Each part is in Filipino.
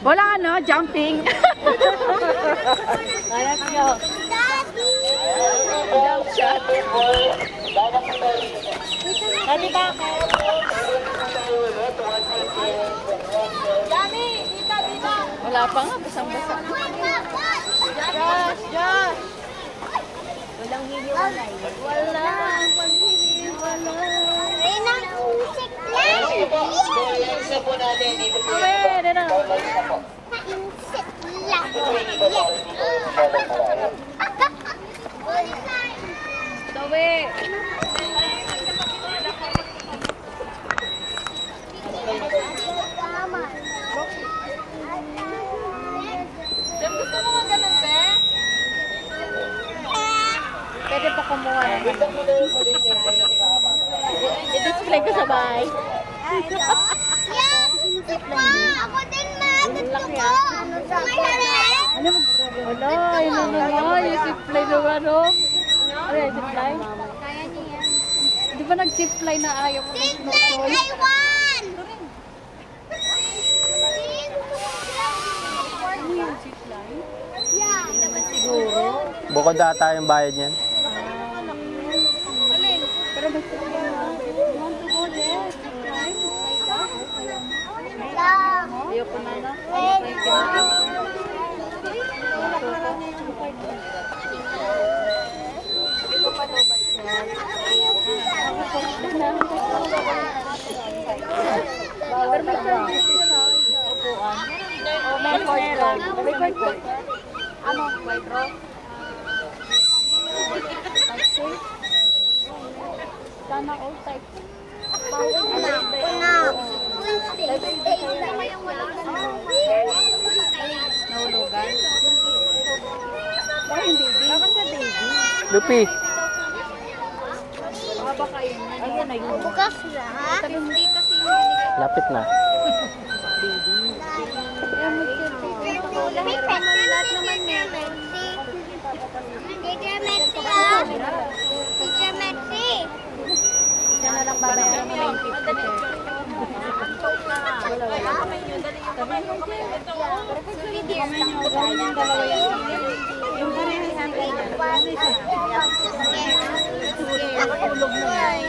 Wala ano, jumping. Ayan nyo. Jump shot. Dati ba ako? Wala pa nga, basang-basa. Josh! Josh! Walang hiliwalay. Walang paghihiwalay. Ay, nakusik lang! Isa po natin, dito po Awe, dito. Nakusik lang! Sawi. Jam, gusto mo nga ganun, be? Pwede pa kumuha naman. I-display ko sa bahay. Ako din, ma! Gusto ko! May harap! Ano? Wala, yun na naman. Yung zipline naman, no? Ano yung zipline? Kaya niya. Di ba nag-zipline na ayaw mo ng Zipline! snowball? I won! Ano yung zipline? Yeah. Siguro. Bukod data yung bayad niyan. Alin? Pero may zipline na. You want to go there? Zipline? Ayoko na, no? Pero may service na upuan. O may white roll. May white roll. Ano? White roll? Type sana all type. Nahulugan? Parang baby. Baka sa baby. Lupi, Baka yun. Ayun na yun. Bukas lahat. Hindi kasi yung lapit na. may pet na lahat naman meron. Teacher Messi. Teacher Messi. Isa na lang babayaran mo 950. Yung tulog na yan.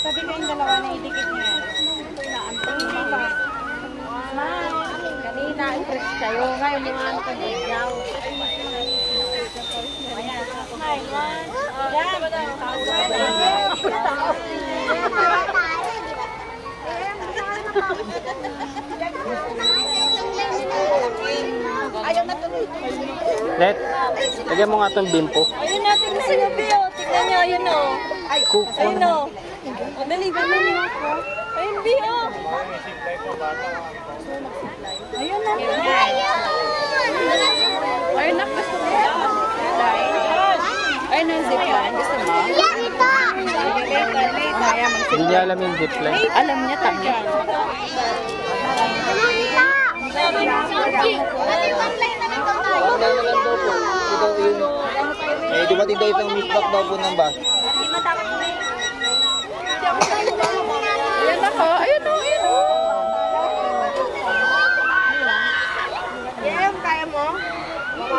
Sabi ko yung dalawa na idikit niya. Kanina, interest kayo. Ngayon, yung ano ka bigyaw. Ayaw na tuloy. Net, lagyan mo nga itong bimpo. Ayun natin sa gabi, oh. Tignan niyo, ayun, oh. Ayun, oh. O, dali, ganun niyo ako. Ayun, di, oh. Ayun na. Ayun na, gusto mo. Ayun na yung zipline. Gusto mo? Yan ito. Hindi niya alam yung zipline. Alam niya, tanya. Eh, di ba tinda itong misbak daw po ng bus? Ayun ako. Ayun, oh. Ayun, oh.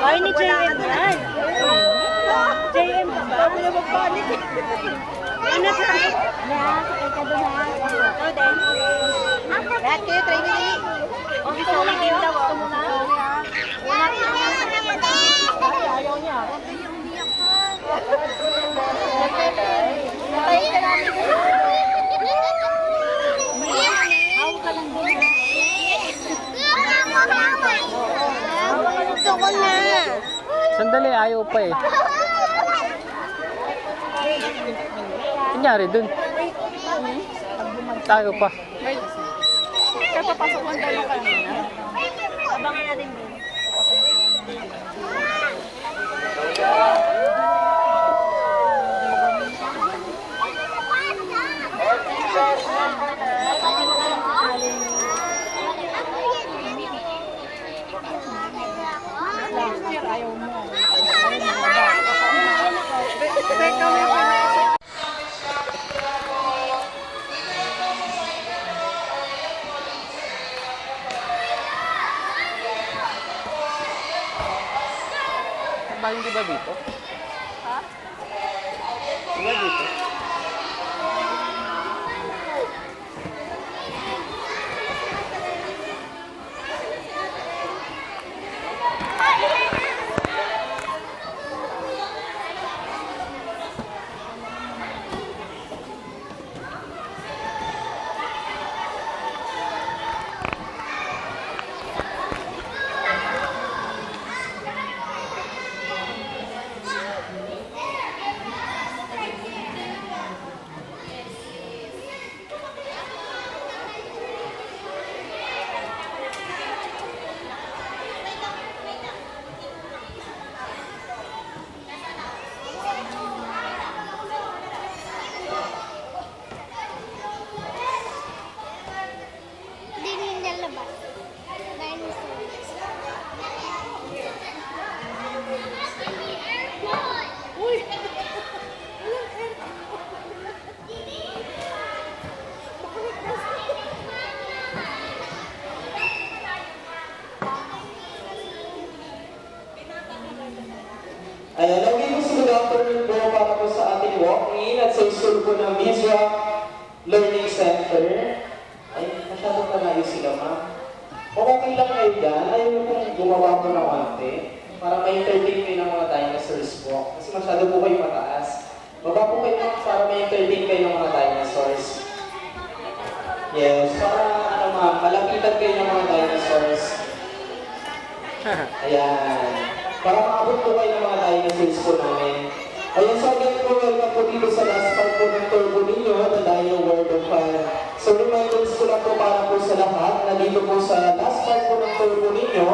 Ay, ni JM yan. JM ba? Bago na magpanik. Ano try? Sakay ka doon ha. Ito din. Lahat kayo, try nyo din. O, gusto mo game daw. Gusto mo na? Ayaw niya. Patay ka namin. Hawak ka lang din. Gusto ko na. Sandali, ayaw pa eh. Kunyari dun. Tayo pa. Wait. Kaya papasok lang tayo kanina. Abangan natin din. Ayaw mo. galing di ba dito? Ha? Di ba dito? Hindi rin nalabas. Dinosaurs. Uy! Ayan, lagi po sa good afternoon po para po sa ating walk-in at sa school po ng Mizra Learning Center. Ay, masyadong malayo sila, ma'am. Kung okay lang kayo dyan, ayaw nyo pong gumawa po ng konti para ma-entertain kayo ng mga dinosaurs po. Kasi masyado po kayo mataas. Baba po kayo ma'am para ma-entertain kayo ng mga dinosaurs. Yes, para ano ma'am, malapitan kayo ng mga dinosaurs. Ayan. Para maabot po kayo ng mga dinosaurs po namin. Ayan, so again po, welcome po dito sa last part po ng tour po ninyo, the Dino World of Fire. So reminders ko lang po para po sa lahat, na dito po sa last part po ng tour po ninyo,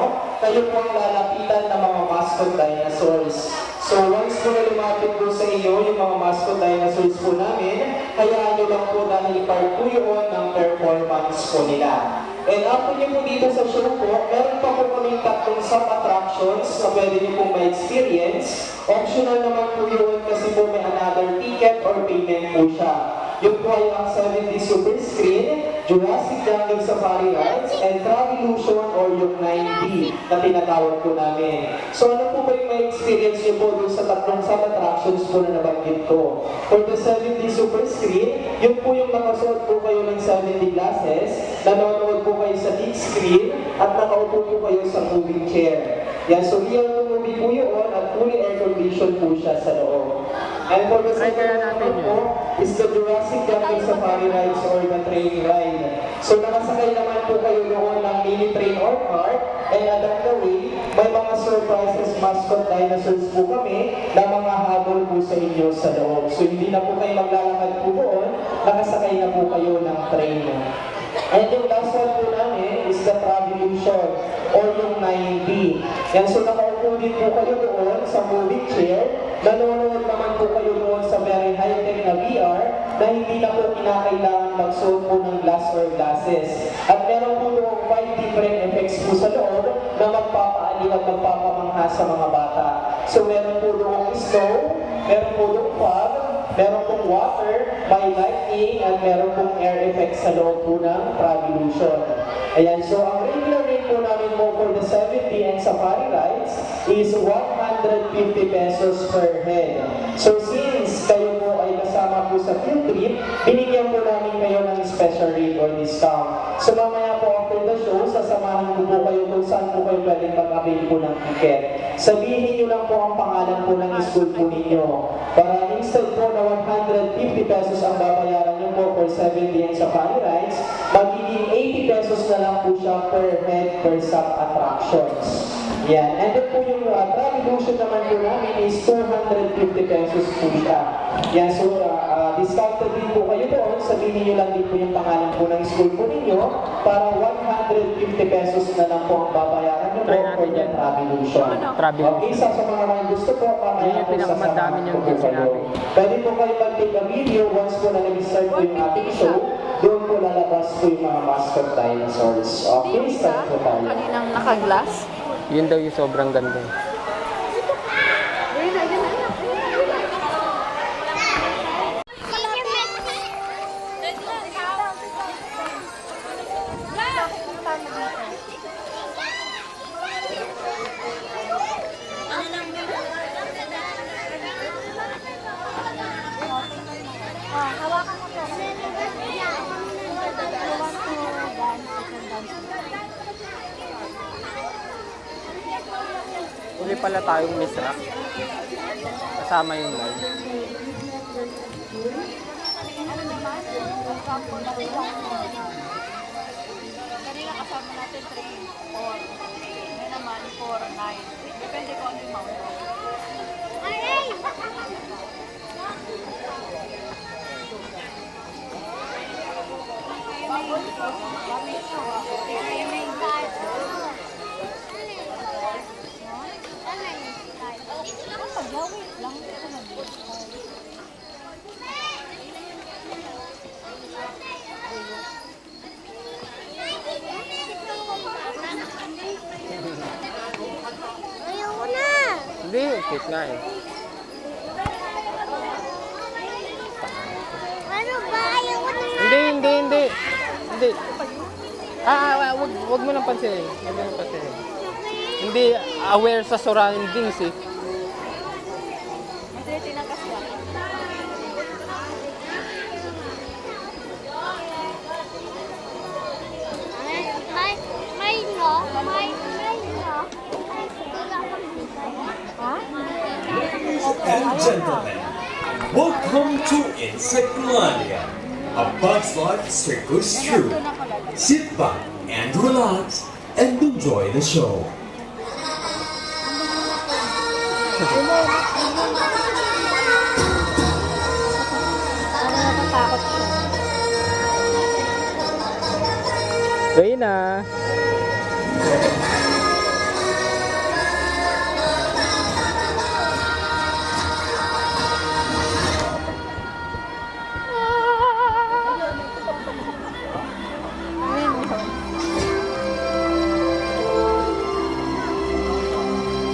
kayo po ang lalapitan ng mga mascot dinosaurs. So once po na lumapit po sa inyo yung mga mascot dinosaurs po namin, hayaan nyo lang po dahil part po yun ng performance po nila. And after nyo po dito sa show po, meron pa po kaming tatlong sub-attractions na pwede nyo pong ma-experience. Optional naman po yun kasi po may another ticket or payment po siya. Yun po ay ang 7D Super Screen, Jurassic Jungle Safari Rides, and Travilution or yung 9D na tinatawag po namin. So ano po ba yung may experience nyo po dun sa tatlong sub-attractions po na nabanggit ko? For the 7D Super Screen, yun po yung nakasuot po kayo ng 7D glasses, nanonood po kayo sa big screen, at nakaupo po kayo sa moving chair. Yan, so real movie po yun at fully air-conditioned po siya sa loob. And for the second one po is the Jurassic Jungle Safari Rides or the train ride. So nakasakay naman po kayo doon ng mini train or cart, and along the way, may mga surprises mascot dinosaurs po kami na mga habol po sa inyo sa loob. So hindi na po kayo maglalakad po doon, nakasakay na po kayo ng train. And yung last one po namin is the Travilution or yung 9D. Yan, so nakaupo din po kayo doon sa moving chair, nanonood naman po kayo doon sa very high-tech na VR na hindi na po kinakailangan magsuot po ng glass or glasses. At meron po doon 5 different effects po sa loob na magpapaaliw at magpapamangha sa mga bata. So meron po doon snow, meron po doon fog, meron pong water, may lightning, at meron pong air effects sa loob po ng Travilution. Ayan, so ang regular rate po namin po for the 7D and Safari Rides is 150 pesos per head. So since kayo po ay kasama po sa field trip, binigyan po namin kayo ng special rate or discount. So mamaya po after the show, sasamahan ko po kayo kung saan po kayo pwedeng mag-avail po ng ticket. Sabihin niyo lang po ang pangalan po ng school po ninyo. Para instead po na 150 pesos ang babayaran niyo po for 7D and Safari Rides, magiging 80 pesos na lang po siya per head per sub-attractions. Yan. And then po yung Travilution naman po namin is 250 pesos po siya. Yan. So, discounted din po kayo doon. Sabihin niyo lang din po yung pangalan po ng school po ninyo para 150 pesos na lang po ang babayaran niyo po for the Travilution. Okay, sa mga gusto po, mamaya po sasamahan ko po kayo. Pwede po kayo mag-take a video once po na nag-start po yung ating show. Doon po lalabas po yung mga mascot dinosaurs. Okay, start po tayo. Kaninang naka-glass? Yun daw yung sobrang ganda. Hawakan mo to. You want to dance, you can dance. Uli pala tayong Miss Rock. Kasama yung live. Kanina kasama natin 3, 4. Ngayon naman 4, 9. Depende kung ano yung mount. Ayoko na. Hindi, cute nga eh. Ano ba? Ayoko na. Hindi. Hindi. Wag mo nang pansinin. Wag mo nang pansinin. Hindi aware sa surroundings eh. Hindi, tinakas yan. May no? And gentlemen, welcome to Insectmania, a Bugs Life Circus True. Sit back and relax and enjoy the show. Natatakot siya. Gawin na.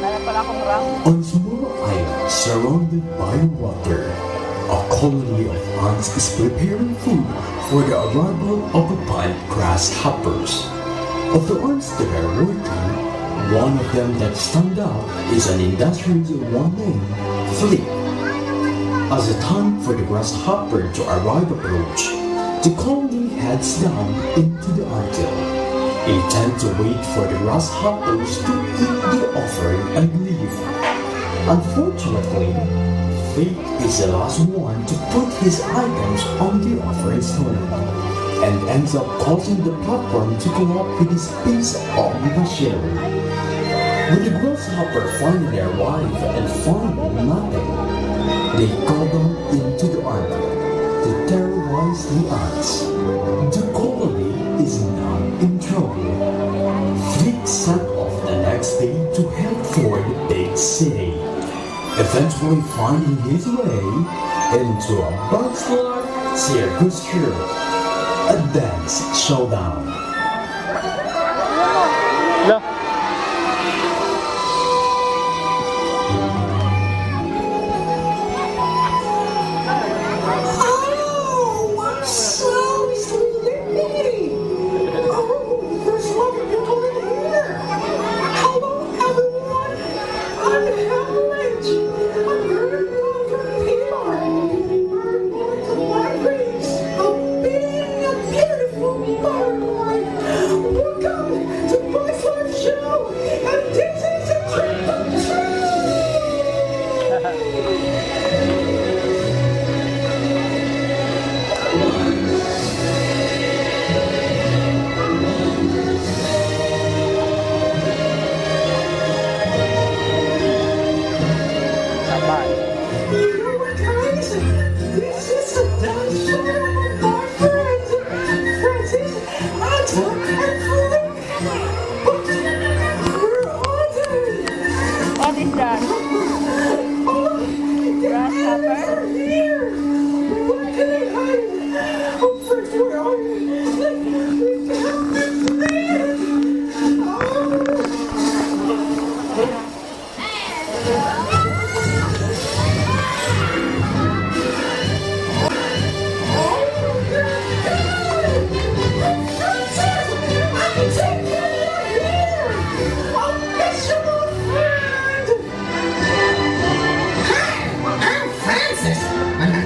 Kaya pala akong round. On small island surrounded by water, a colony of ants is preparing food for the arrival of the pine grasshoppers. Of the ants that are working, one of them that stand out is an industrious one named Flip. As the time for the grasshopper to arrive approach, the colony heads down into the anthill. They tend to wait for the grasshoppers to eat the offering and leave. Unfortunately, Fate is the last one to put his items on the offering stone and ends up causing the platform to go up with his piece of machinery. When the grasshopper finally arrive and find nothing, they go down into the anthill to terrorize the ants. The colony is now in trouble. Fleet set off the next day to head for the big city, eventually finding his way into a Bugs Life Circus Tour, a dance showdown. Lo. Oh, I'm so sleepy. Oh, there's a lot of people in here. Hello, everyone. I'm Hamlet. I'm very welcome here. We're going to my race of being a beautiful butterfly. Welcome to Bugs Life Show.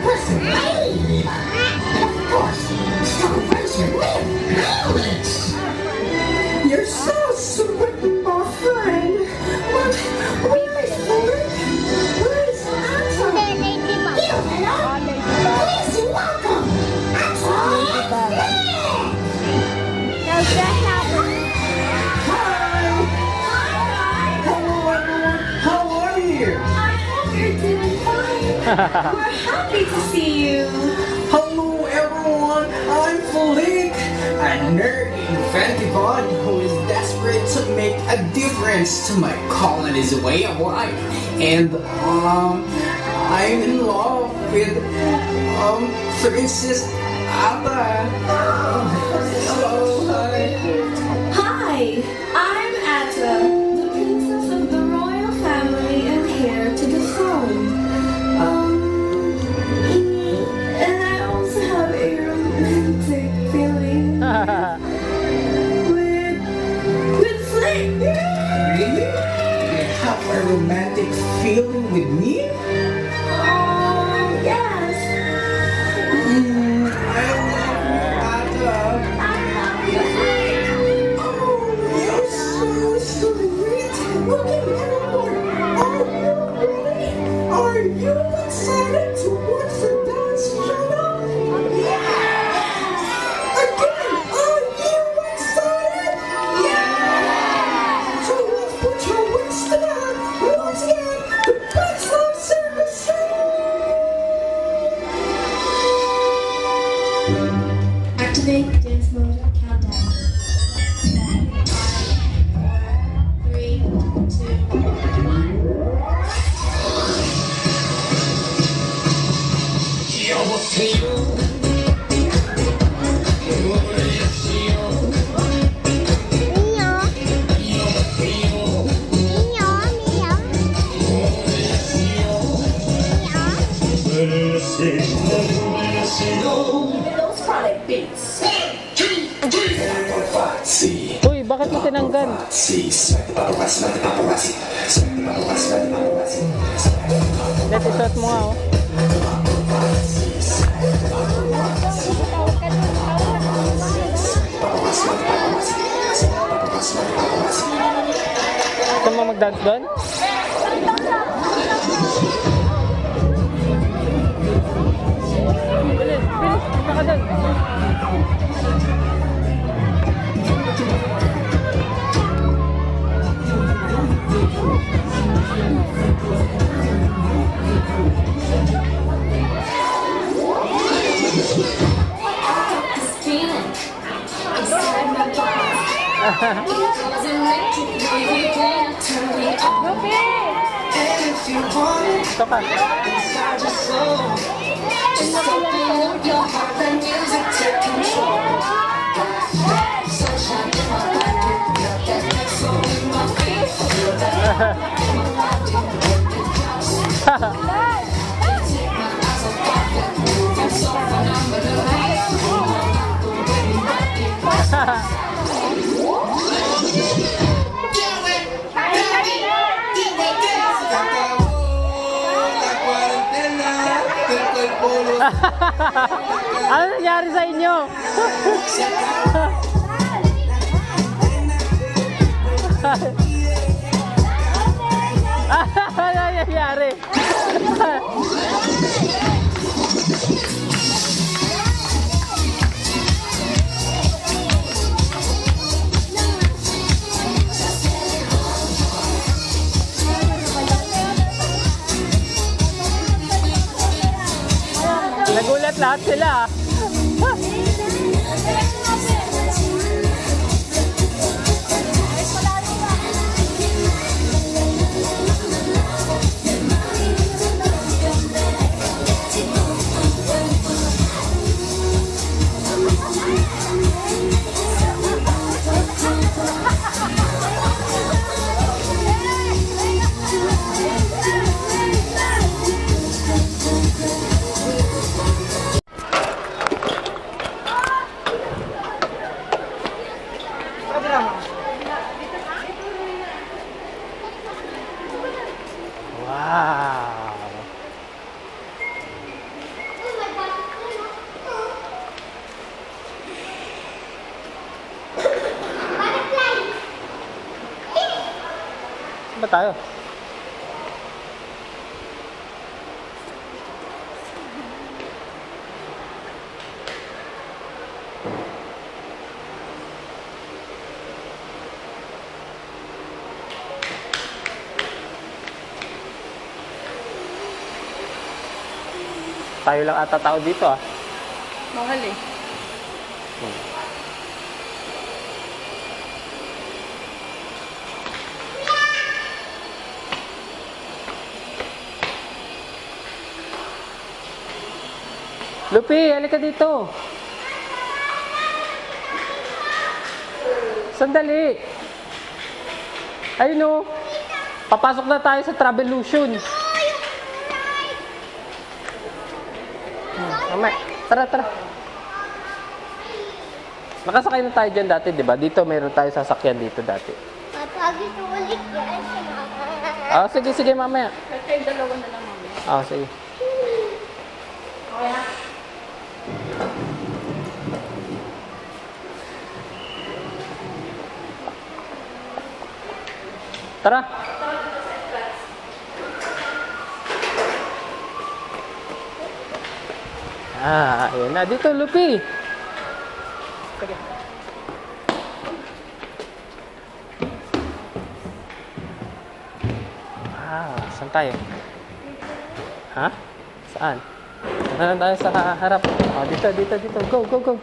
person made. And of course, celebration with knowledge. You're so sweet, my friend. But where is Ford? Where is Anton? Please welcome Anton. Hello everyone, how are you? I hope you're doing fine. We're happy to see you. Hello everyone, I'm Felic, a nerd inventive one who is desperate to make a difference to my colony's way of life. And I'm in love with Princess Abba. Hello, hi. Hi, I'm Atta, the princess of the royal family and heir to the throne. And I also have a romantic feeling with Flake. Really? You have a romantic feeling with me? Yes, I love you, Atta. I love you, Flake. Oh, you're so sweet. Looking evermore. Are you excited to watch the dance show? Yes! Again, are you excited? Yes! So let's put your wits together. Once again, the best love service show. Activate dance mode countdown. 3, 2, Uy, bakit mo tinanggal? Let, isuot mo nga, oh. Gusto mo mag-dance doon? Bilis, bilis, punta ka doon. this feeling inside my bones. It was electric, baby, then turn me on. And if you want it Ito ka. inside your soul, just open up your heart, let music take control. Sunshine in my pocket, got that next soul in my feet. Feel that in my body, working house. Take my eyes off of it, moving so phenomenally. The way you rock it. Ano nangyari sa inyo? Ano nangyari? Nagulat lahat sila. tayo. Tayo lang ata tao dito ah. Mahal eh. Lupi, halika dito. Sandali. Ayun o. Papasok na tayo sa Travelution. Mamaya. Tara, tara. Nakasakay na tayo dyan dati, di ba? Dito, mayroon tayo sasakyan dito dati. Papagit ulit yan. Ah, sige, sige, mamaya. Kayo dalawa na lang mamaya. Ah, sige. Tara. Ah, ayun na. Dito, Lupi. Sige. Ah, saan tayo? Ha? Saan? Saan tayo sa harap? Ah, dito, dito, dito. Go, go, go.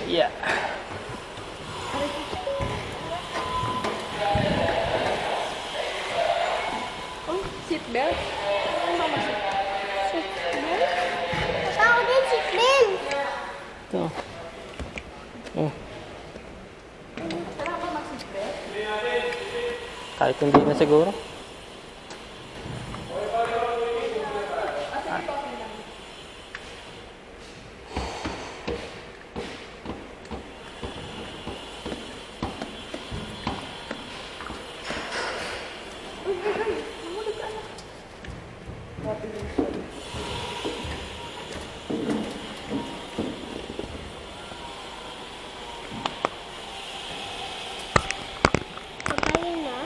Yeah. Oh, seatbelt. Ano ba Seatbelt? Tao din seatbelt. Ito. Oh. Kahit hindi na siguro. Papayin na.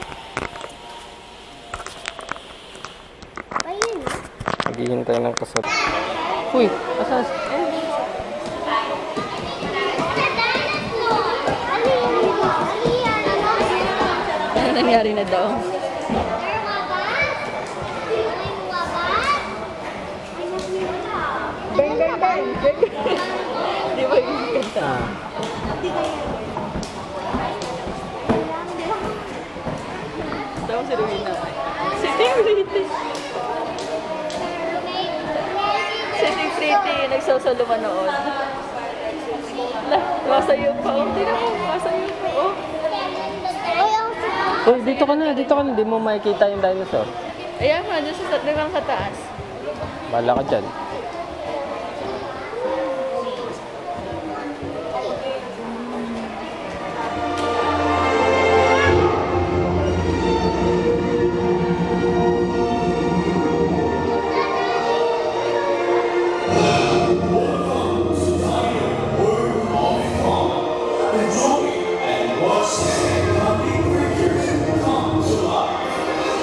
Papayin na. Naghihintay ng kasat. Uy, asas. Ano nangyari na daw? Bang, bang, bang. Di ba yung kanta? Ah. Daw si Rowena. Sitting pretty. Sitting pretty. Nagsasalo manood. Masayo pa. Oh, tingnan mo. Masayo pa. Oh. Uy, dito ka na, dito ka na. Hindi mo makikita yung dinosaur. Ayan mo, dyan sa dagang kataas. Bala ka dyan.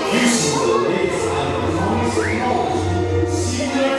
Using the latest and advanced technology, senior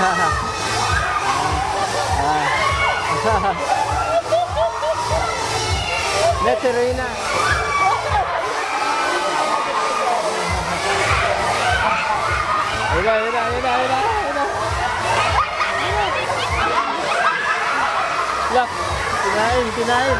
Net, si Reyna. Ayun na. Look, kinain.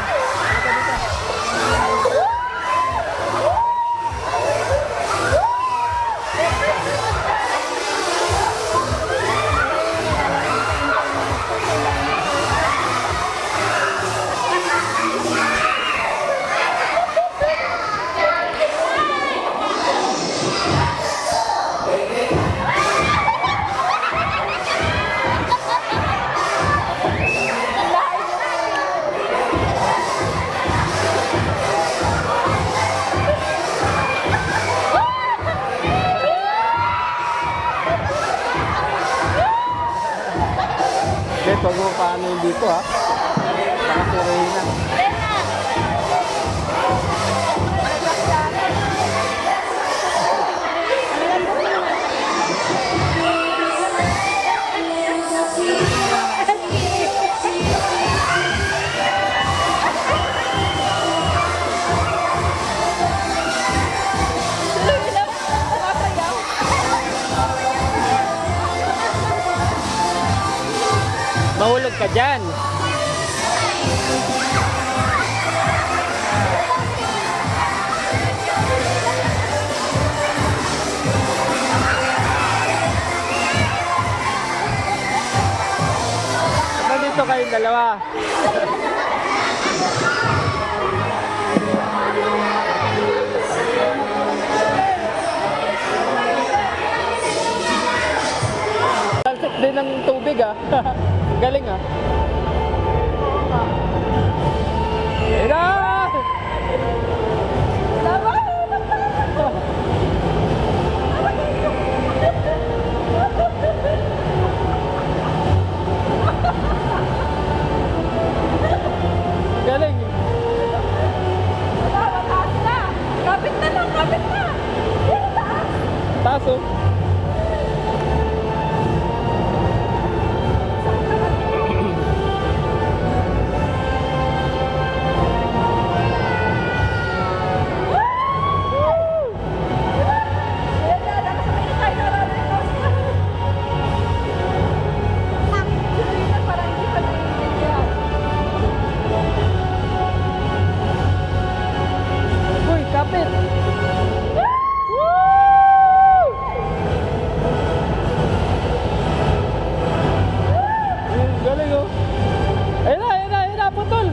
Net, huwag mo paano yung dito ha. Baka si Reyna. Mahulog ka dyan. Nandito kayong dalawa. Talsik din ng tubig ah. Galing ah. Ira! Galing. Kapit na. Taas oh. Uy, kapit! Galing oh. Ayun na, putol!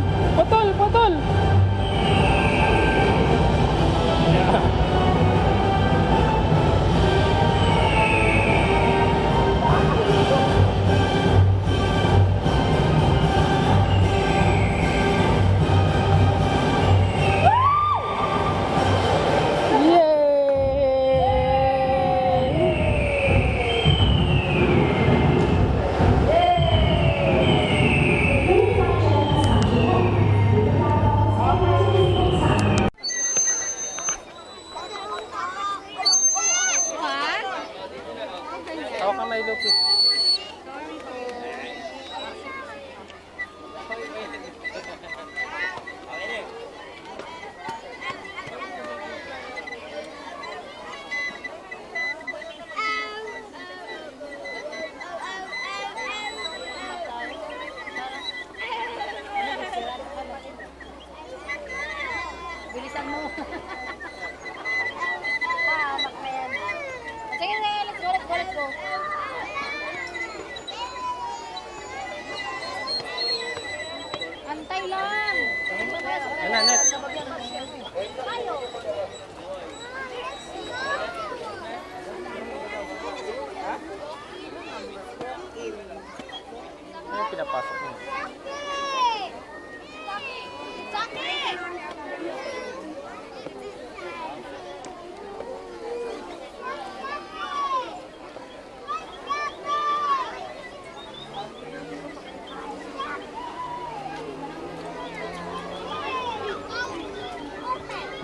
Ako ka may lupit. Bilisan mo. Sige na, let's go. Antay lang. Ano, Net? Ano pinapasok mo?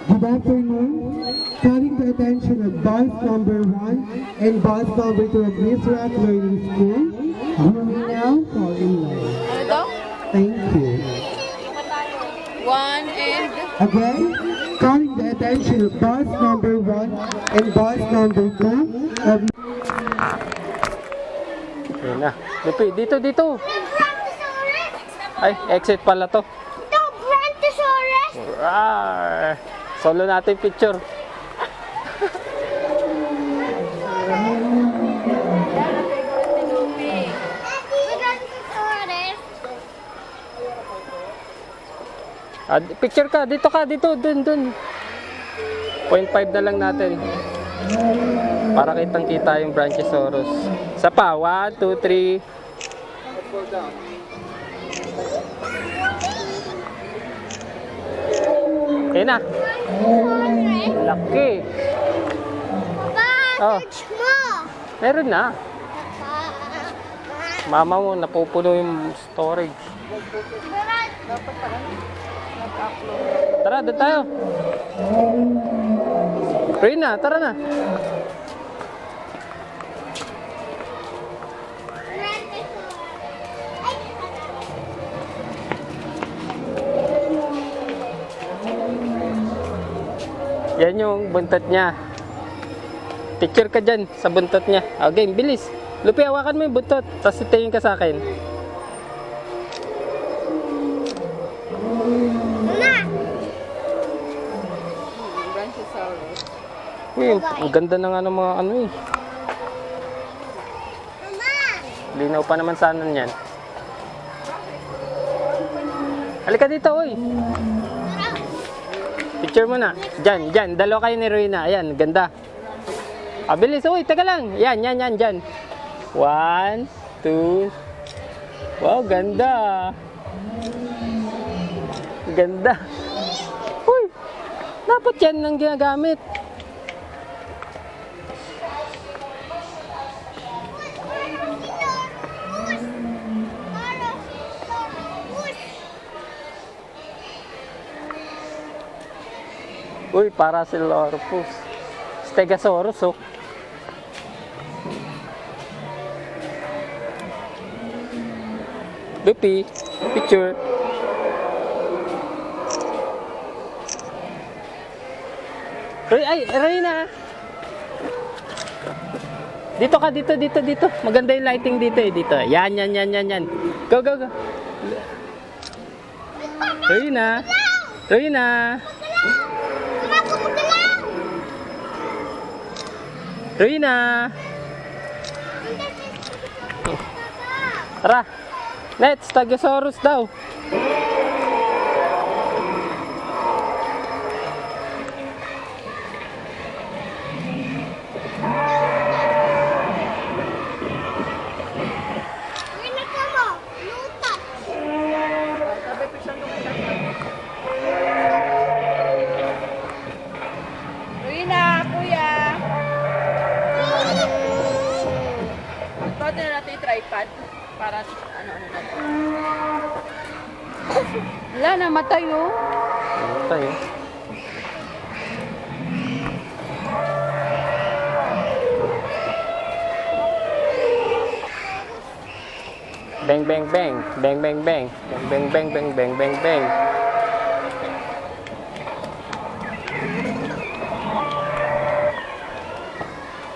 Good afternoon. Calling the attention of bus number 1 and bus number 2 of Miss Rock Learning School. You may now fall in line. Ano daw? Thank you. 1 and... Again, calling the attention of bus number 1 and bus number 2 of Ayun na. Lupi, dito. Ay, exit pala to. Ito, Brontosaurus. Rawr! Solo natin picture. Brontosaurus. Picture ka, dito, dun. 0.5 na lang natin. Para kitang-kita yung Brontosaurus. Isa pa, 1, 2, 3. Okay na. Laki. Oh. Search mo. Meron na. Mama mo, napupuno yung storage. Tara, doon tayo. Rina, tara na. Yan yung buntot niya. Picture ka dyan sa buntot niya. Okay, bilis. Lupi, hawakan mo yung buntot. Tapos tingin ka sa akin. Brontosaurus. Uy, ang ganda na nga ng mga ano eh. Linaw pa naman sana yan. Halika dito, uy. Picture mo na. Diyan. Dalawa kayo ni Ruina. Ayan, ganda. Bilis. Uy, taga lang. Yan. Diyan. 1, 2. Wow, ganda. Ganda. Uy, dapat yan ang ginagamit. Uy, Parasaurolophus. Stegosaurus, oh. Lupi, picture. Reyna. Dito ka, dito. Maganda yung lighting dito eh, dito. Yan. Go. Reyna. Tara. Let's Stegosaurus daw. Ruina, kuya. Ito na natin yung tripod. Para ano na. Wala, namatay oh. Namatay eh. Bang.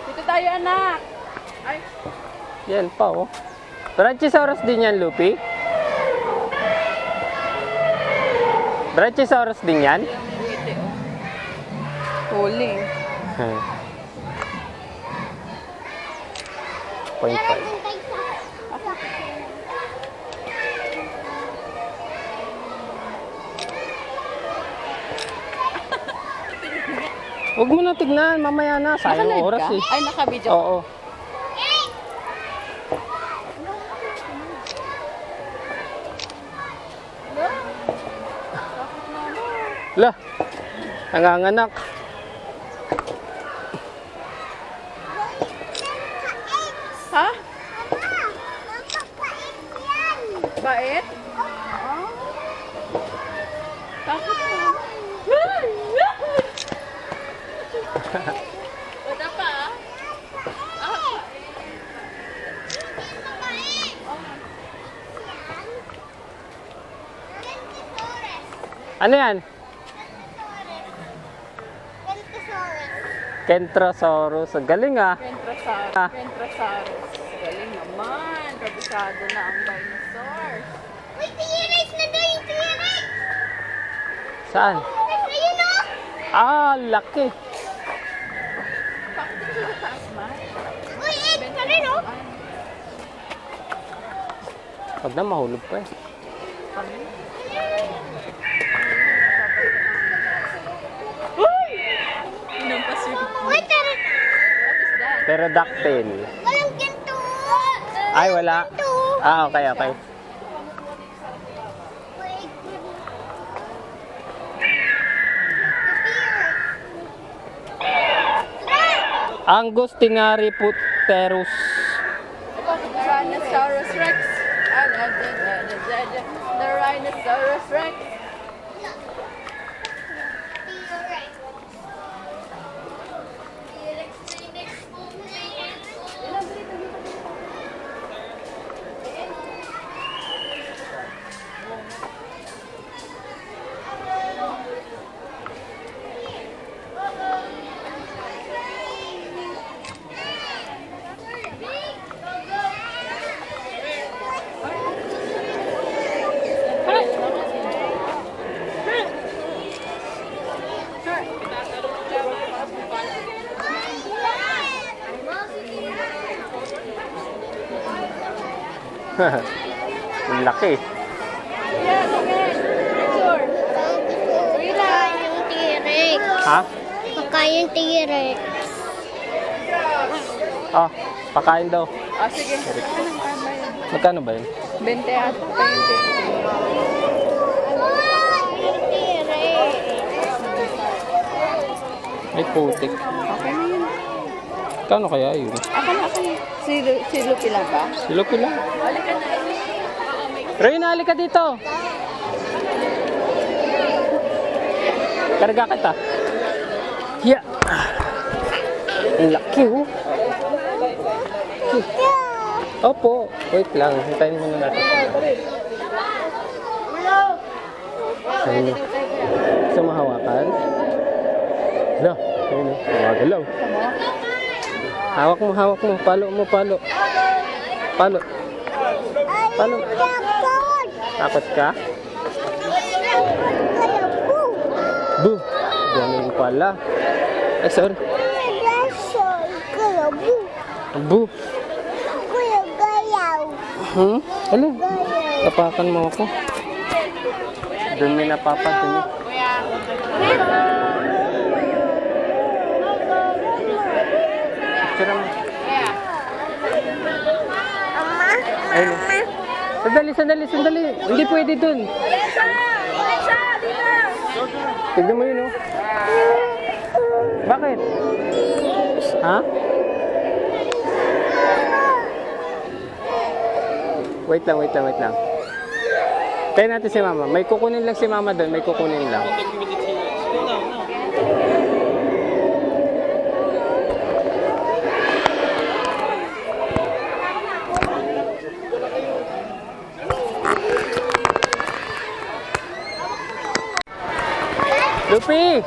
Dito tayo, anak. Ay, Yan pa oh. Brachiosaurus din yan, Lupi? Brachiosaurus din yan? buwite oh. Huli. 0.5. Huwag mo na tignan, mamaya na. Sayang Naka-live oras ka? eh. Ay, naka-video. Oo. Lah, nanganganak. Ha? Bait? Takot mo. Wala pa ah. Ano yan? Kentosaurus. Kentrosaurus. Ang galing ah. Kentrosaurus. Galing naman. Kabisado na ang dinosaurs. Uy, T-Rex na doon yung T-Rex. Saan? Ayun o. Ah, laki. Bakit sa taas man? Uy, Ed, ka rin o. Huwag na mahulog pa eh. Inampas yung... Uy, tara. Pterodactyl. Walang ganito. Ay, wala. Ah, okay, okay. Angustinaripterus. Tyrannosaurus Rex. The Rhinoceros Rex. Ang laki. Yung T-Rex. Ha? Baka yung T-Rex. Oh, pakain daw. Ah, sige. Magkano ba yun? 20 at 20. Yung T-Rex. May putik. Okay na yun. Kano kaya yun? Ako na. Si Lupi lang ba? Silo pila. Reyna, halika dito. Karga kita. Yeah. Ang laki oh. Opo. Wait lang. Hintayin muna natin. Ayun. Gusto mo hawakan? Hala. Ayun oh. Gumagalaw. Hawak mo. Palo mo. Palo. Takot ka? Bu. Ganun pala. Ay, sorry. Bu. Ano? Tapakan mo ako. Doon may napapadumi. Picture mo. Ayun. Sandali. Hindi pwede dun. Tignan mo yun, oh. Bakit? Ha? Wait lang. Tayo natin si Mama. May kukunin lang si Mama doon. May kukunin lang. Lupi!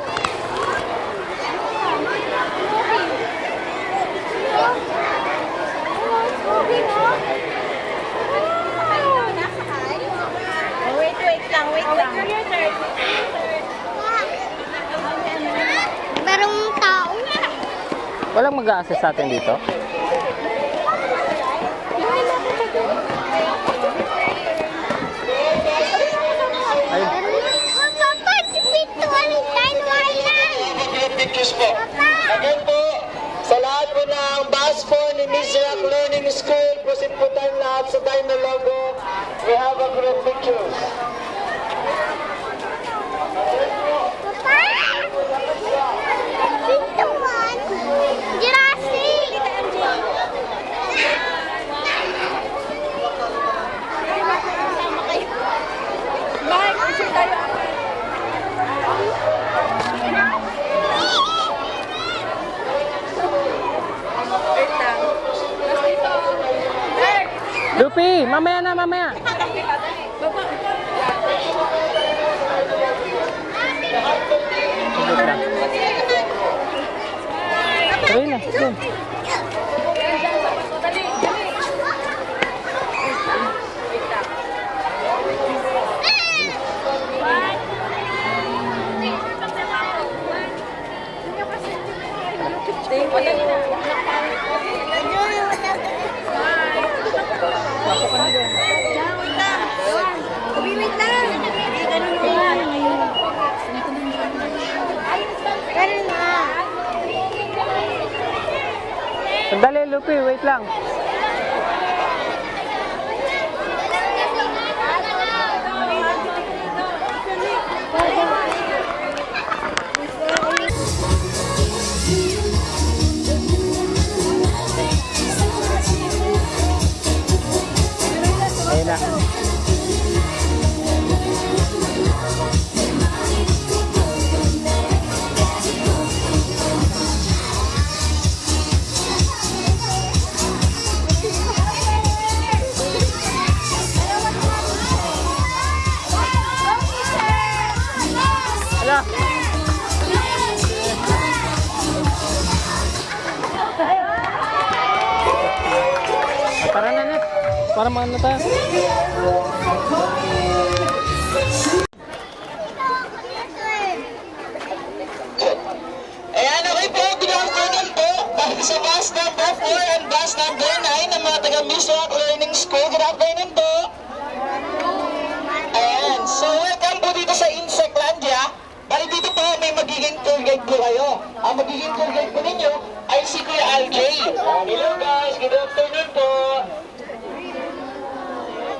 Wait lang. Merong tao. Walang mag-a-assist sa atin dito? Ay, Pictures po. Again po, sa lahat po ng bus po ni Mizrak Learning School, proceed po tayo lahat sa Dino logo. We have a group pictures. Lupi! Mamaya na! Ayun na, doon. Wait lang. Ganun na. Ganun na. Sandali, Lupi, wait lang. Ayun na. Ala. Tara na, Net. Para maano tayo. Ayan, okay po. Good afternoon po. Sa bus number 4 and bus number 9 ng mga taga-Miswak Learning School. Good afternoon po. Ayan. So, welcome po dito sa Insectlandia. Bali dito po, may magiging tour guide po kayo. Ang magiging tour guide po ninyo ay si Kuya RJ. Hello guys, good afternoon po.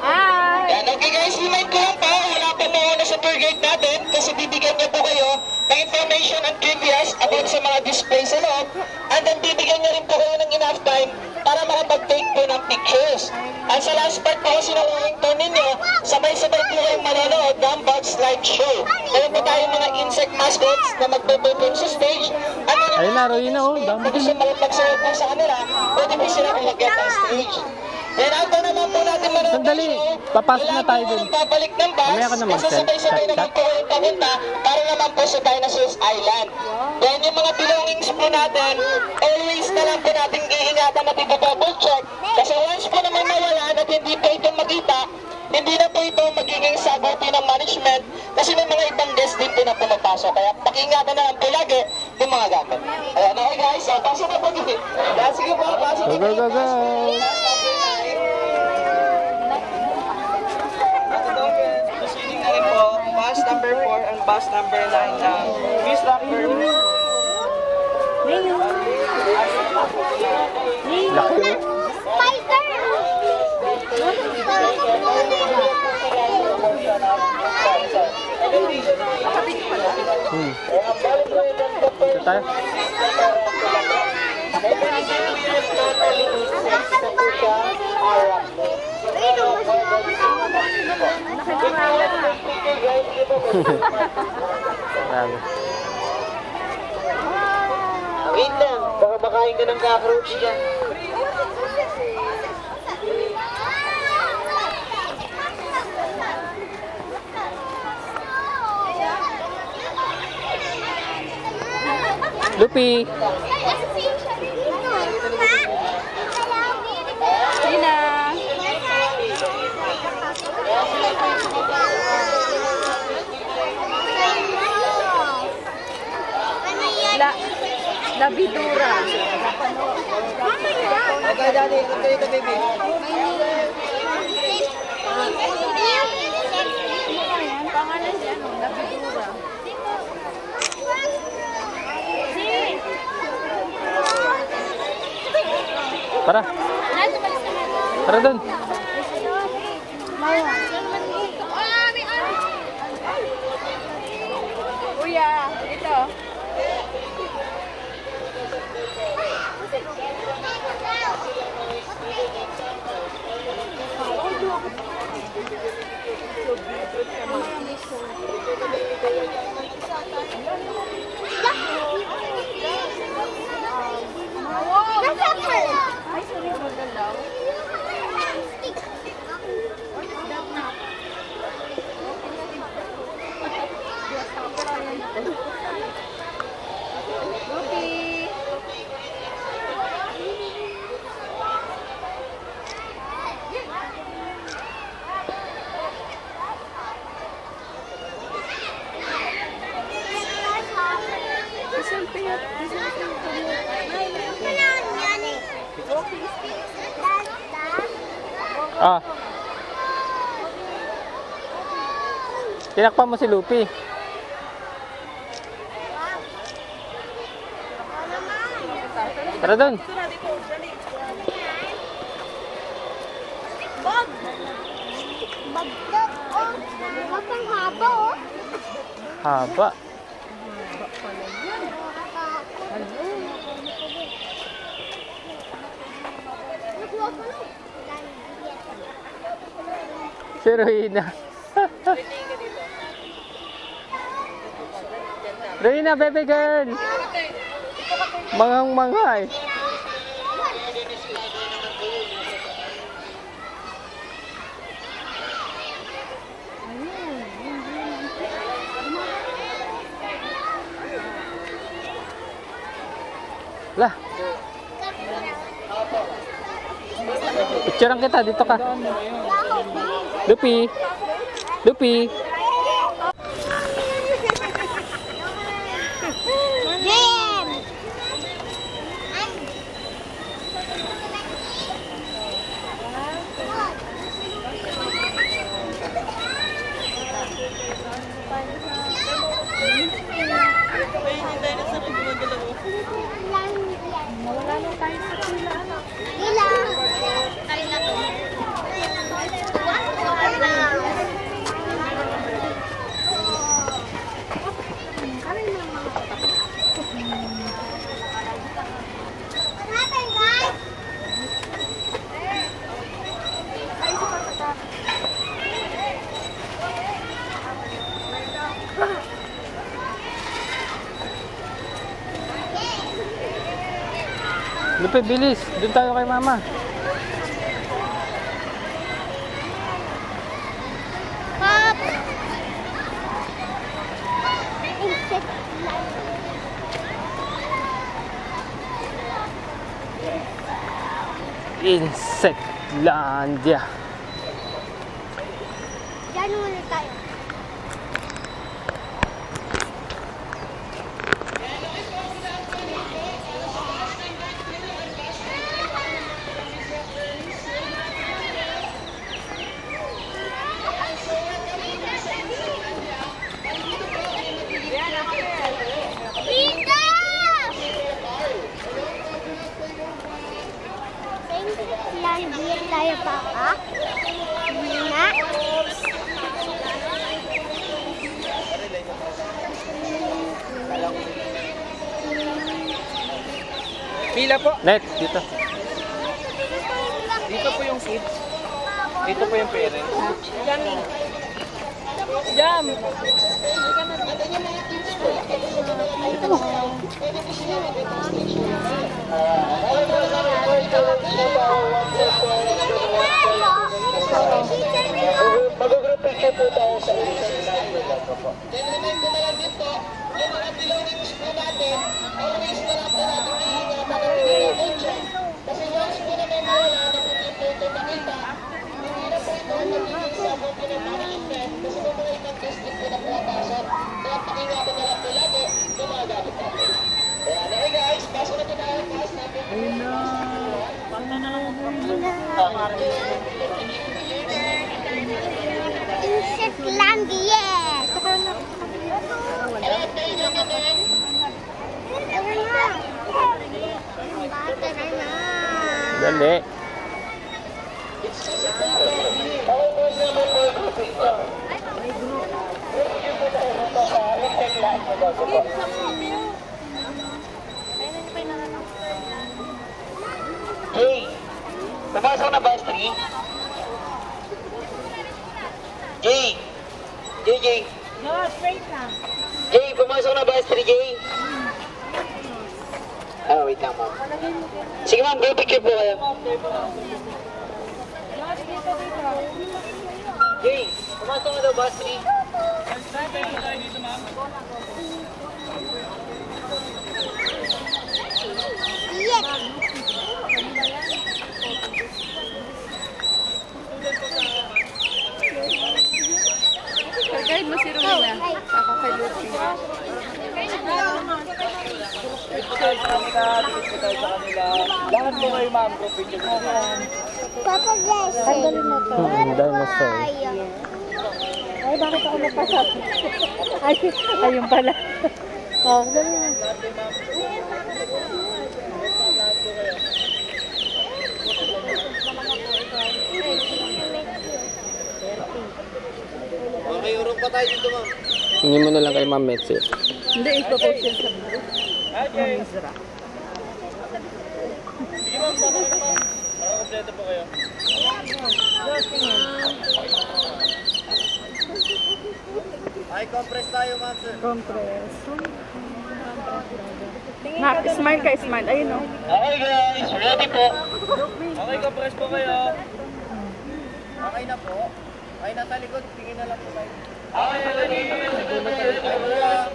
Ayan, okay guys, remind ko lang po, wala pa muna sa tour guide natin kasi bibigyan niya po kayo ng information and trivias about sa mga display sa loob, and then bibigyan niya rin po kayo ng enough time para makapag-take po ng pictures. At sa last part po kasi ng tour ninyo, sabay-sabay po kayong manonood ng bug slideshow. Meron po tayong mga insect mascots na magpe-perform sa stage. At Ayun na, Roy na, oh. Dami. kung gusto makapagsayaw po sa kanila, pwede po sila umakyat ng stage. Then after naman po natin manonood Sandali, papasok na tayo dun. Babalik ng bus, Mamaya ka na mag-chat. sabay-sabay Chat, naman chat. po kayong papunta para naman po sa Dinosaurs Island. Then yung mga belongings po natin, always na lang po natin iingatan na double check. Kasi once po naman mawalan at hindi po ito makita, hindi na po ito magiging sagutin ng management kasi may mga ibang guest din po na pumapasok. Kaya pakiingatan na lang po lagi yung mga gamit. Ayan, okay guys, so pasok na po dito. Sige po, pasok na Go, go, go, go. Proceeding na rin po, bus number 4 and bus number 9 na Miss Rocker. Laki. Ito tayo. Grabe. Wait lang, baka makain ka ng cockroach dyan. Lupi. Tina. Labidura. Okay, daddy, ito ito, baby. Pangalan niya, Labidura. Para. Para dun. Kuya, ito. Nasa Ah. Tinakpan mo si Lupi. Tara doon. Bagdok, oh. Kapang haba, oh. Haba. Si Ruina. Ruina, baby girl. Mangang-mangay. Lah. Picturean kita, dito ka. Lupi. Lupi. Jim! Nawala na tayo sa pila. Gila! Kain na to. Natin, guys! Lupi, bilis. Doon tayo kay mama. Pop! Insect light. Insectlandia. Diyan muna tayo. Dito! Landian tayo, Papa. Muna. Pila po. Net, dito. Dito po yung kids. Dito po yung parents. Jam! Mag-group picture po tayo sa Insectlandia! Bata na. Dali. Jay, pumasok na ba ang stream? Jay! Jay! No, straight lang. Jay, pumasok na ba ang stream, Jay? Ah, wait lang, ma'am. Sige, ma'am, go picture po kayo. Jay, pumasok na daw ba ang stream? Yes! Guide mo si Ruina. Ako kay Lucy. Lahat po kayo Papa Blessing. Tanggalin mo to. Dinosaur. Ay, bakit ako napasap? Ay, ayun pala. Oh, dali na. Tingin mo na lang kay Ma'am Metsi. Hindi, ipopost yun sa video. Mizra. Compress. Smile ka, smile. Ayun o. Okay guys, ready po. Okay, compress po kayo. Okay na po. Ay, nasa likod, tingin na lang po tayo. Okay, ready.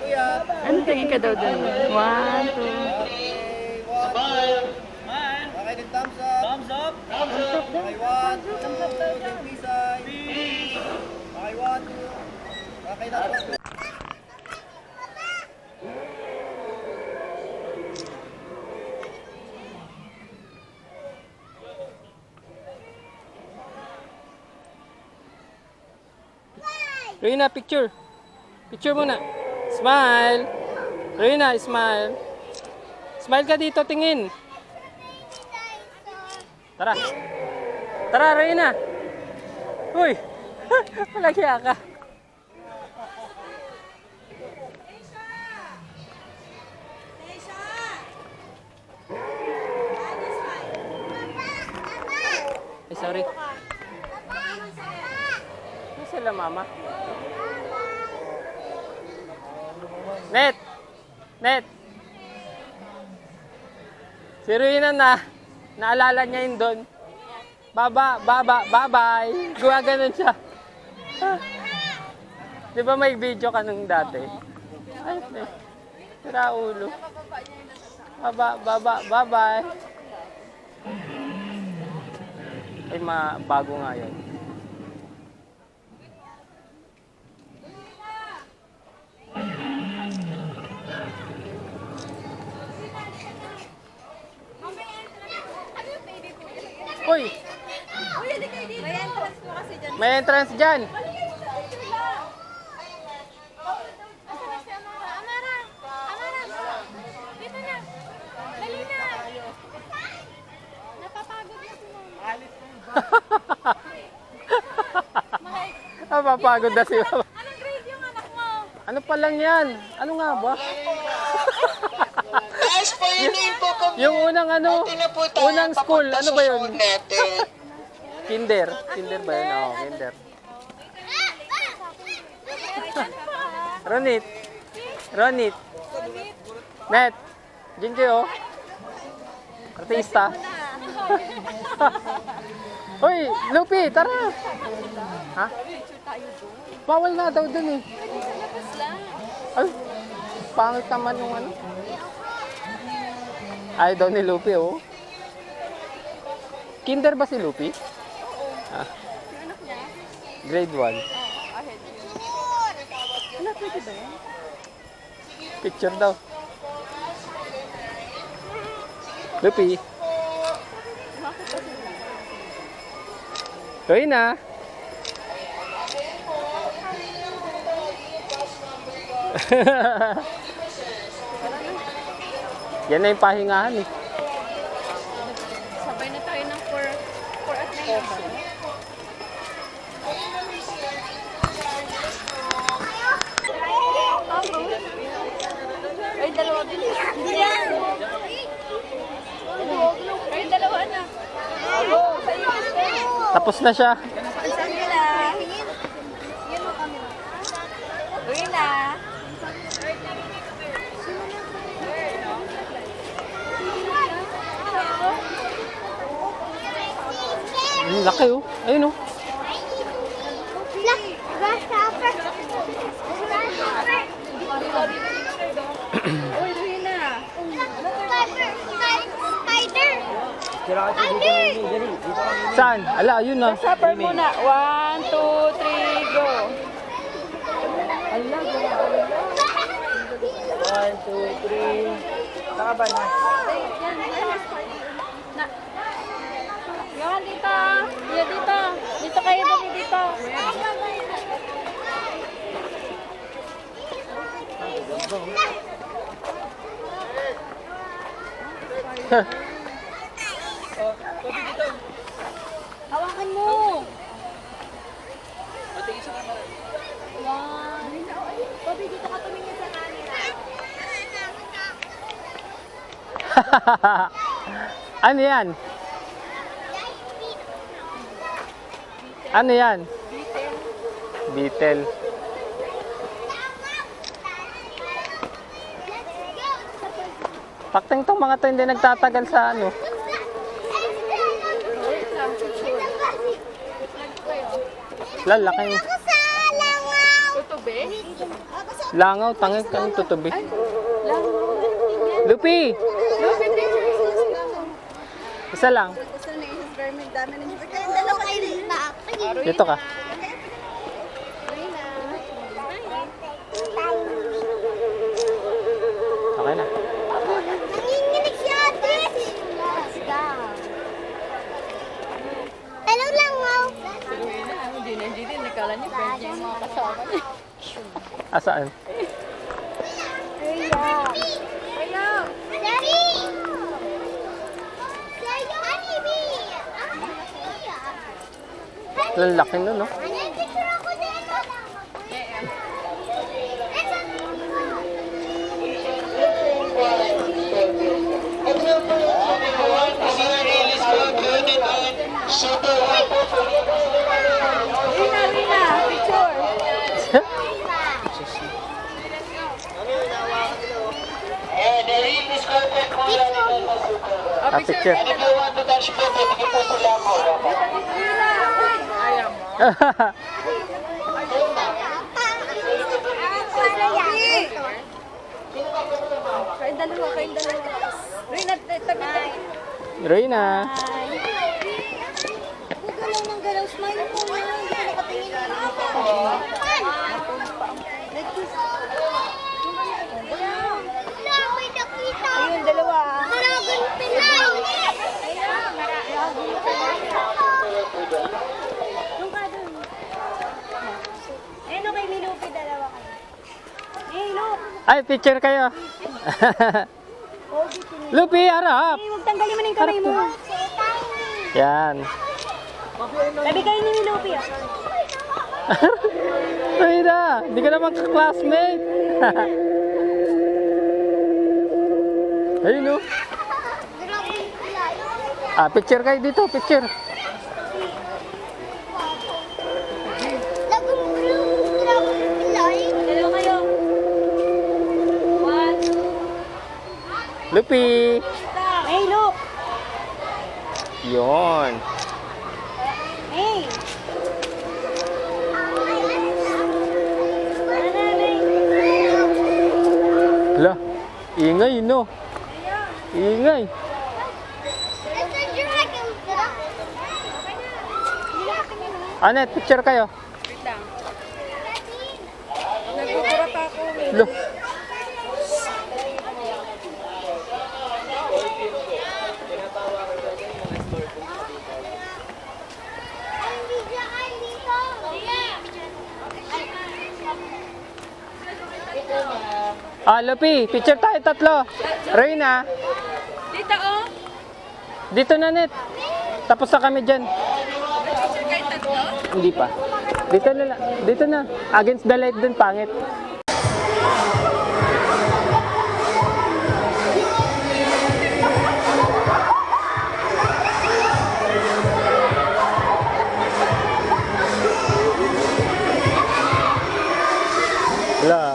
Kuya. Ano tingin ka daw dun? 1, 2. Smile. Okay, din thumbs up. Thumbs up. Thumbs up. Okay, 1, 2, tisay. Okay, 1, 2. Okay na po. Rina, picture. Picture muna. Smile. Rina, smile. Smile ka dito, tingin. Tara. Tara, Rina. Uy. Malagya ka. Ay, sorry. Ano sila, mama? Net! Net! Si Rina naalala niya yun doon. Bye-bye. Gumaganon siya. Di ba may video ka nung dati? Ay, tira ulo. Bye-bye. Ay, bago nga yun. Uy! May entrance dyan. Napapagod na si Mama. Anong grade yung anak mo? Ano pa lang yan? Ano nga ba? Yung unang unang school, ano ba yun? Kinder. Kinder ba yun? Oo, kinder. Ronit. Net. Diyan kayo. Artista. Hoy, Lupi, tara. Ha? Bawal na daw dun eh. Ay, pangit naman yung ano. Ay, daw ni Lupi, oh. Kinder ba si Lupi? Ah. Grade 1. Wala, pwede ba yan? Picture daw. Lupi. Tuloy na. Yan na yung pahingahan eh. Sabay na tayo ng 4 at 9. Ay, dalawa din. Yan! Ay, dalawa na. Tapos na siya. Saan nila? Yan mo kami. Uwi na. Ang laki oh. Ayun oh. Look, grasshopper. Grasshopper. Uy, uwi na. Spider. Saan? Ala, ayun na. Supper muna. 1, 2, 3, go. 1, 2, 3. Saka ba na? Yan, dito. Yan, dito. Dito kayo, dali dito. Hawakan mo. Yan. Bobby, dito ka tumingin sa kanila. Ano yan? Ano yan? Beetle. Pakting tong mga to hindi nagtatagal sa ano. Lalaki. Tutubi? Langaw, tangin ka ng tutubi. Lupi! Isa lang. Dito ka. Okay na. Nanginginig si ate. Hello lang, wow. Hindi, nakala niya, friend niya yung mga kasama niya. Asaan? Daddy! Lalaki nun, no? Picture ako dito. Rina, picture. Ah, picture. Kayong dalawa. Rina, tabi. Rina. Galaw ng galaw. Smile po na. Hindi ko nakatingin. Wala, may nakita. Ayun, dalawa. Dragon Pinay. Ayun, kay Milupi, dalawa kayo. Hey, look. Ay, picture kayo. Lupi, harap. Hey, huwag tanggalin mo na yung kamay mo. Yan. Tabi kayo ni Milupi, ah. Rina, hindi ka naman ka-classmate. Ayun, no? Dragon Pinay. Ah, picture kayo dito, picture. Dragon Pinay. Dalawa kayo. One. Lupi. Hey, look. Yon. Hey. Hala, ingay, no? Ingay. It's a dragon. Anet, picture kayo. Nagkukurat ako. Lo. Ah, Lupi, picture tayo tatlo. Reyna, Dito, oh. dito na, Net. Tapos na kami dyan. Picture kayo tatlo. Hindi pa. Dito na lang. Dito na. Against the light dun, pangit. La.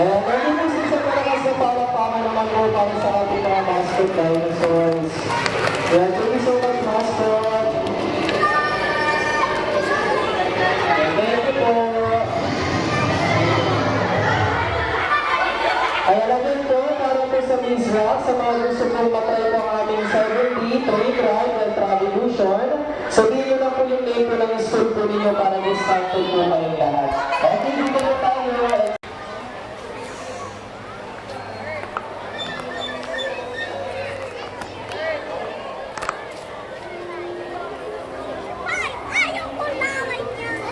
And nandito sa malakas na palakpakan naman po para sa ating mga mascot dinosaurs. Well, thank you so much, mascot. And thank you po. Ay, alam din po, para po sa Miss Rock, sa mga gusto po matry po ang ating 7D, train ride, and travolution. Sabihin nyo lang po yung name po ng school po ninyo para discounted po kayong lahat. Okay, dito po tayo. Ayaw ko naman yan.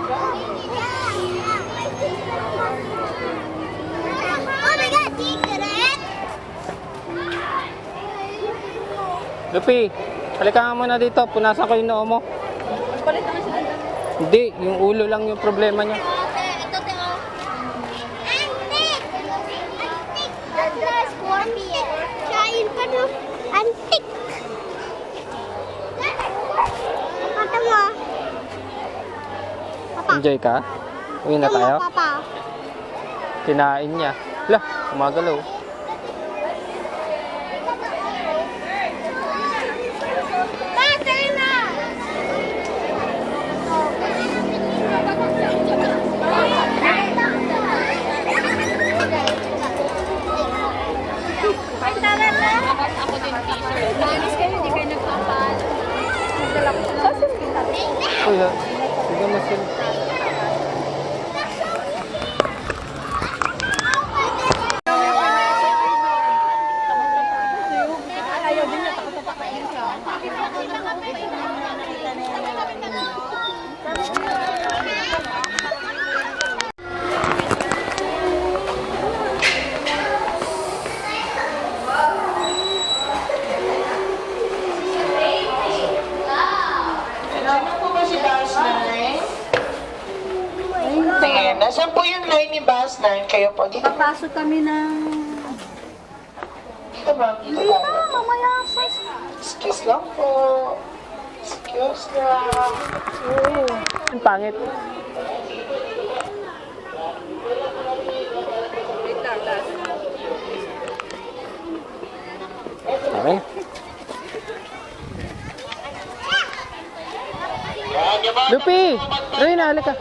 Oh my God, secret! Lupi, halika nga muna dito. Punasan ko yung noo mo. Palit naman sila. Hindi, yung ulo lang yung problema niya. Ito, oh. Antik! Antik! Ganda, scorpion. Kain pa no? Antik! Kata mo. Papa. Enjoy ka? Uwi na tayo? Papa. Kinain niya. Lah, umagalaw. Patay na! Pagtalan na! Ako din t-shirt. Manis kayo, hindi kayo nagpapal. Nagdala ko sa Uy, ha? Sige mo sila. Ayaw din niya, takot na pakain siya. Ano po ba si Bus 9? Tingnan, nasaan po yung line ni Bus 9? Kayo po, dito. Papasok kami ng... Dito ba? Dito Hindi tayo. na, mamaya sa... Excuse lang po. Excuse lang. Ang pangit. Okay. Lupi! Reina, halika.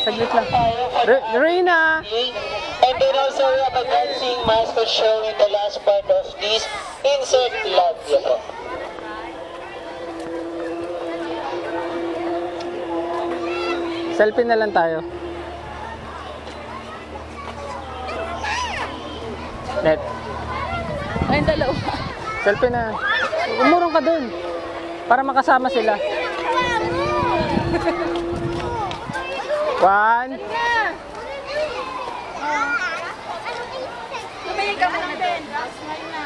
Saglit lang. Reina! And then also we have a dancing mascot show in the last part of this insert love niyo po. Selfie na lang tayo. Net. Ay, dalawa. Selfie na. Umurong ka dun. Para makasama sila. 1. Tumingin ka muna din. Okay na.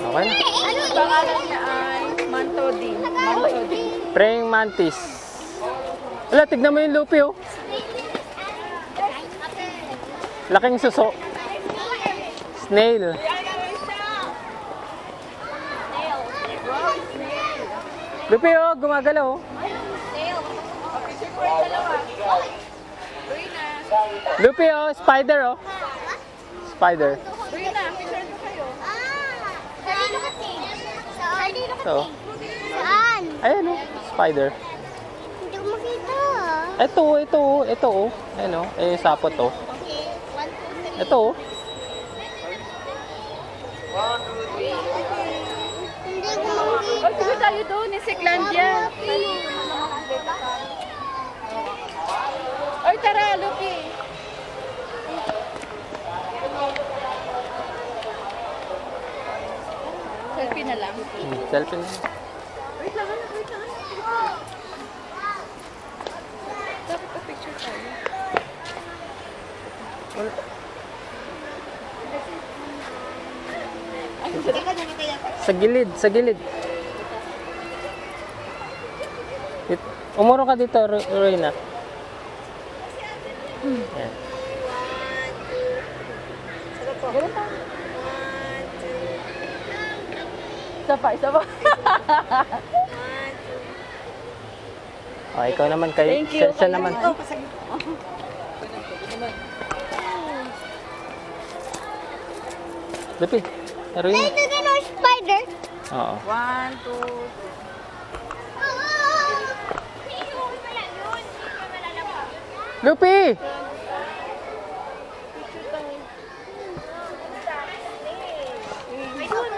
Ano Pangalan niya ay Mantodi. Mantodi. Praying mantis. Wala, tignan mo yung Lupi, oh. Laking suso. Snail. Lupi, oh, gumagalaw, oh. Lupi, oh, spider, oh. Spider. Kanino kasi? Kanino kasi? So, Saan? ayan, oh, spider. Hindi ko makita. Ito, oh. Ayan, oh. Eh, sapot, oh. Ito, oh. Hindi ko makita. Sige tayo doon, ni Siklandia. Oy, tara, Lupi. Selfie na lang. Selfie na. Wait lang. Dapat pa picture tayo. Sa gilid. Umuro ka dito, Reina. Yan. Isa pa. Oh, ikaw naman kay Thank you. siya naman. Lupi, laruin mo. Ito din ang spider. Oo. 1, 2, Lupi!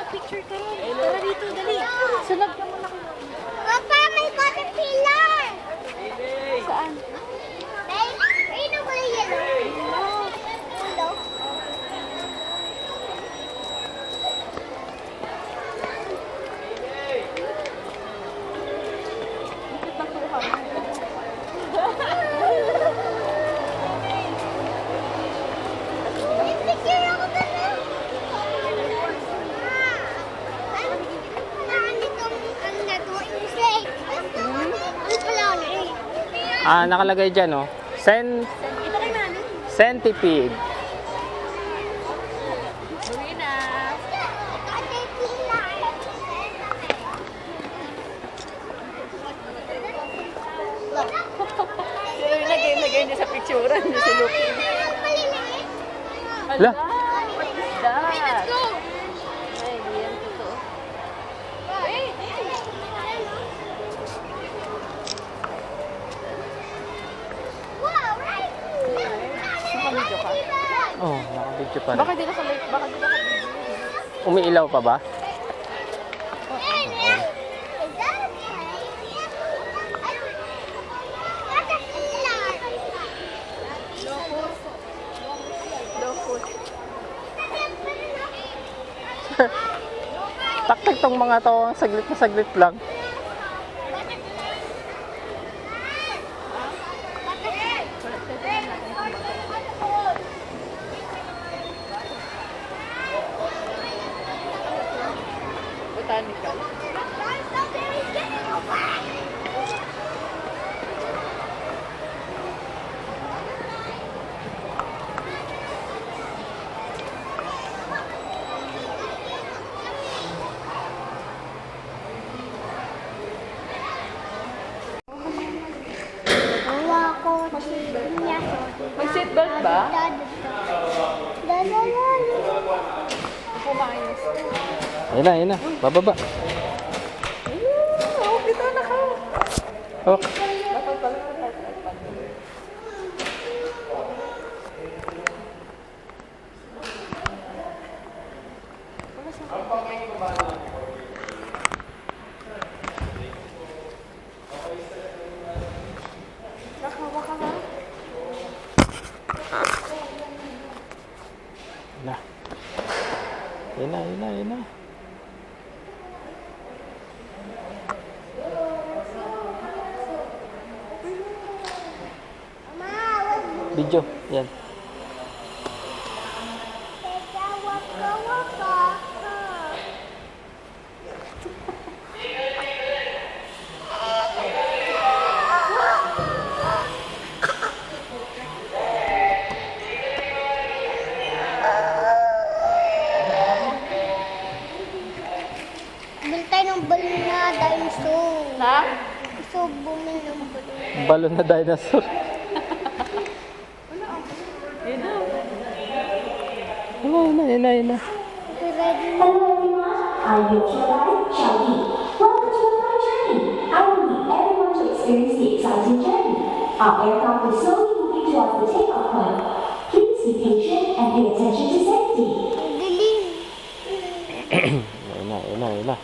picture ka rin. Tara dito, dali. Sunod ka muna. Papa, may caterpillar. Saan? Ayun ang kulay yellow. Hello. May picture ako doon, ah. Wala nitong ano na to, insect. Ano pala ano eh? Ah, nakalagay dyan, oh. Ito kay Mami. Centipede. Uwi na. Caterpillar. Lagay niya sa picturean niya si Lupi. Maliliit. La, What is that? Let's go. Ay, di yan totoo. Wow, right? Nakamedyo ka? oh, nakabidyo pa rin. Baka di naka-video. Umiilaw pa ba? Is that a plane? Caterpillar. Locust. Taktik tong mga to, saglit na saglit lang. Botanical. Wala ko. May seatbelt ba? Pumayos. Ayun na, bababa. Oh, kita na ka. Okay. Dapat pala. Nakawa ka nga. Na. Ayun na. Video, yan. Bili tayo ng balon na dinosaur. Na? Gusto bumili ng balon. Balon na dinosaur. Ayun na. Okay, ready na. Hello everyone, I'm your tour guide, Xiaoyi. Welcome to a fun journey. I will lead everyone to experience the exciting journey. Our aircraft will slowly move you towards the takeoff point. Please be patient and pay attention to safety. Dilim. Ayun na.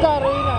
Carolina.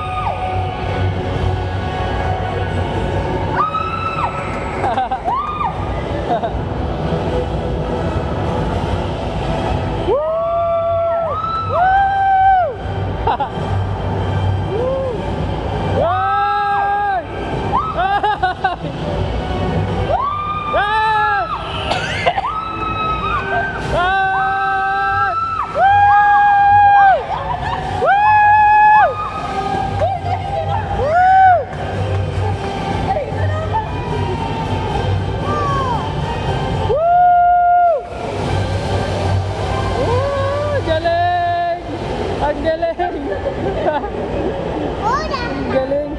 Galing.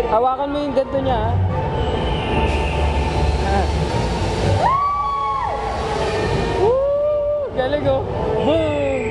Hawakan mo yung ganito niya, ha? Woo! Galing, oh. Boom!